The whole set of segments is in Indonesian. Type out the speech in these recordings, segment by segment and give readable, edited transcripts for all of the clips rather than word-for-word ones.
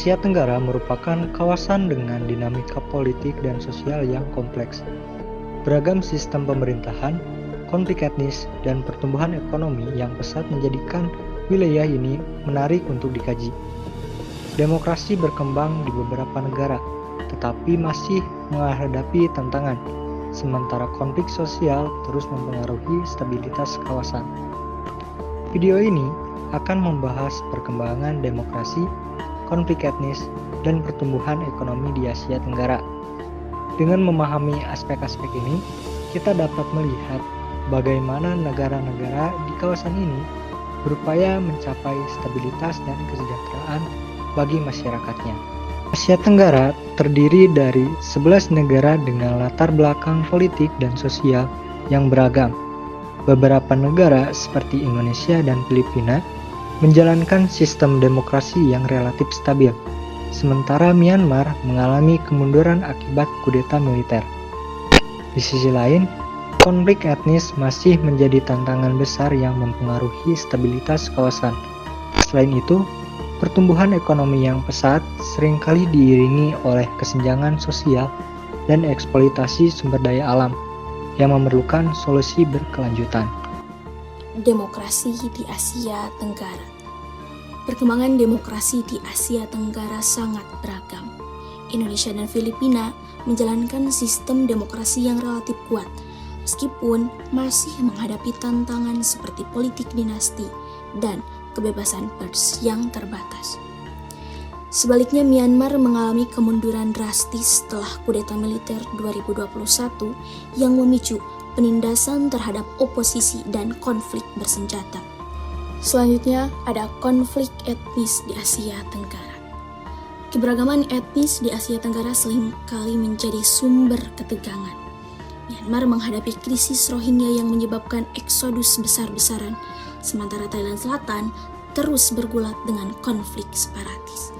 Asia Tenggara merupakan kawasan dengan dinamika politik dan sosial yang kompleks. Beragam sistem pemerintahan, konflik etnis, dan pertumbuhan ekonomi yang pesat menjadikan wilayah ini menarik untuk dikaji. Demokrasi berkembang di beberapa negara, tetapi masih menghadapi tantangan, sementara konflik sosial terus mempengaruhi stabilitas kawasan. Video ini akan membahas perkembangan demokrasi, konflik etnis, dan pertumbuhan ekonomi di Asia Tenggara. Dengan memahami aspek-aspek ini, kita dapat melihat bagaimana negara-negara di kawasan ini berupaya mencapai stabilitas dan kesejahteraan bagi masyarakatnya. Asia Tenggara terdiri dari 11 negara dengan latar belakang politik dan sosial yang beragam. Beberapa negara seperti Indonesia dan Filipina menjalankan sistem demokrasi yang relatif stabil, sementara Myanmar mengalami kemunduran akibat kudeta militer. Di sisi lain, konflik etnis masih menjadi tantangan besar yang mempengaruhi stabilitas kawasan. Selain itu, pertumbuhan ekonomi yang pesat seringkali diiringi oleh kesenjangan sosial dan eksploitasi sumber daya alam yang memerlukan solusi berkelanjutan. Demokrasi di Asia Tenggara. Perkembangan demokrasi di Asia Tenggara sangat beragam. Indonesia dan Filipina menjalankan sistem demokrasi yang relatif kuat, meskipun masih menghadapi tantangan seperti politik dinasti dan kebebasan pers yang terbatas. Sebaliknya, Myanmar mengalami kemunduran drastis setelah kudeta militer 2021 yang memicu penindasan terhadap oposisi dan konflik bersenjata. Selanjutnya, ada konflik etnis di Asia Tenggara. Keberagaman etnis di Asia Tenggara seringkali menjadi sumber ketegangan. Myanmar menghadapi krisis Rohingya yang menyebabkan eksodus besar-besaran, sementara Thailand Selatan terus bergulat dengan konflik separatis.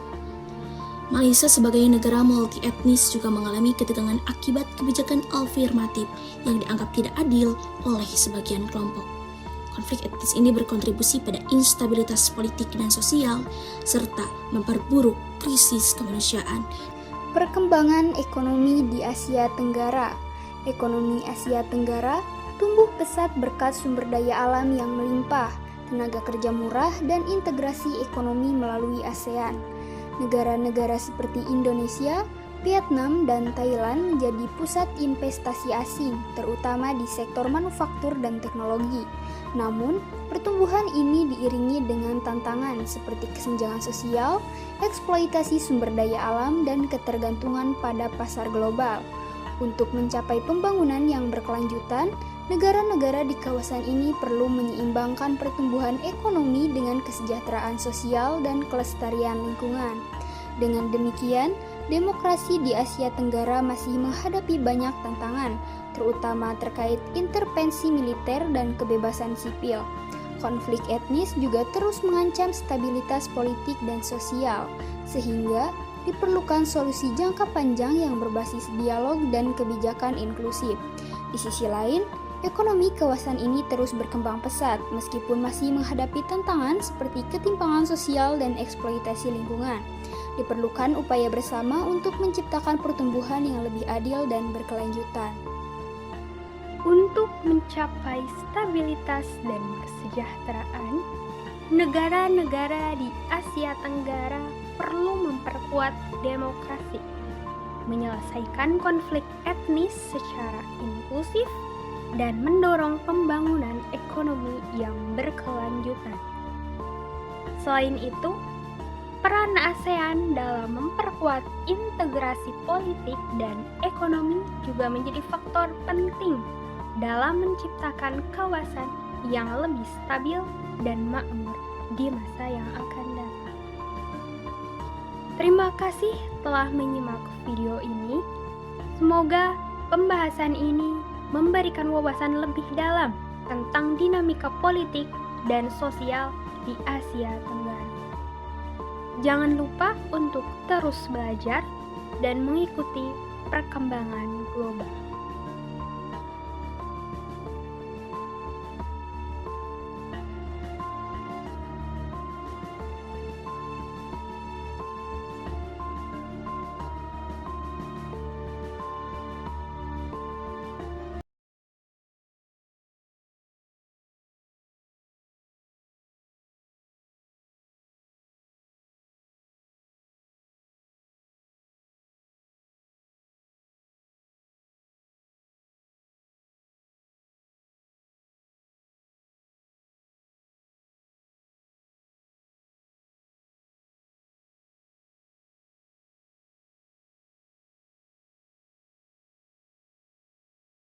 Malaysia sebagai negara multi-etnis juga mengalami ketegangan akibat kebijakan afirmatif yang dianggap tidak adil oleh sebagian kelompok. Konflik etnis ini berkontribusi pada instabilitas politik dan sosial, serta memperburuk krisis kemanusiaan. Perkembangan ekonomi di Asia Tenggara. Ekonomi Asia Tenggara tumbuh pesat berkat sumber daya alam yang melimpah, tenaga kerja murah, dan integrasi ekonomi melalui ASEAN. Negara-negara seperti Indonesia, Vietnam, dan Thailand menjadi pusat investasi asing, terutama di sektor manufaktur dan teknologi. Namun, pertumbuhan ini diiringi dengan tantangan seperti kesenjangan sosial, eksploitasi sumber daya alam, dan ketergantungan pada pasar global. Untuk mencapai pembangunan yang berkelanjutan, negara-negara di kawasan ini perlu menyeimbangkan pertumbuhan ekonomi dengan kesejahteraan sosial dan kelestarian lingkungan. Dengan demikian, demokrasi di Asia Tenggara masih menghadapi banyak tantangan, terutama terkait intervensi militer dan kebebasan sipil. Konflik etnis juga terus mengancam stabilitas politik dan sosial, sehingga diperlukan solusi jangka panjang yang berbasis dialog dan kebijakan inklusif. Di sisi lain, ekonomi kawasan ini terus berkembang pesat meskipun masih menghadapi tantangan seperti ketimpangan sosial dan eksploitasi lingkungan. Diperlukan upaya bersama untuk menciptakan pertumbuhan yang lebih adil dan berkelanjutan. Untuk mencapai stabilitas dan kesejahteraan, negara-negara di Asia Tenggara perlu memperkuat demokrasi, menyelesaikan konflik etnis secara inklusif, dan mendorong pembangunan ekonomi yang berkelanjutan. Selain itu, peran ASEAN dalam memperkuat integrasi politik dan ekonomi juga menjadi faktor penting dalam menciptakan kawasan yang lebih stabil dan makmur di masa yang akan datang. Terima kasih telah menyimak video ini. Semoga pembahasan ini memberikan wawasan lebih dalam tentang dinamika politik dan sosial di Asia Tenggara. Jangan lupa untuk terus belajar dan mengikuti perkembangan global.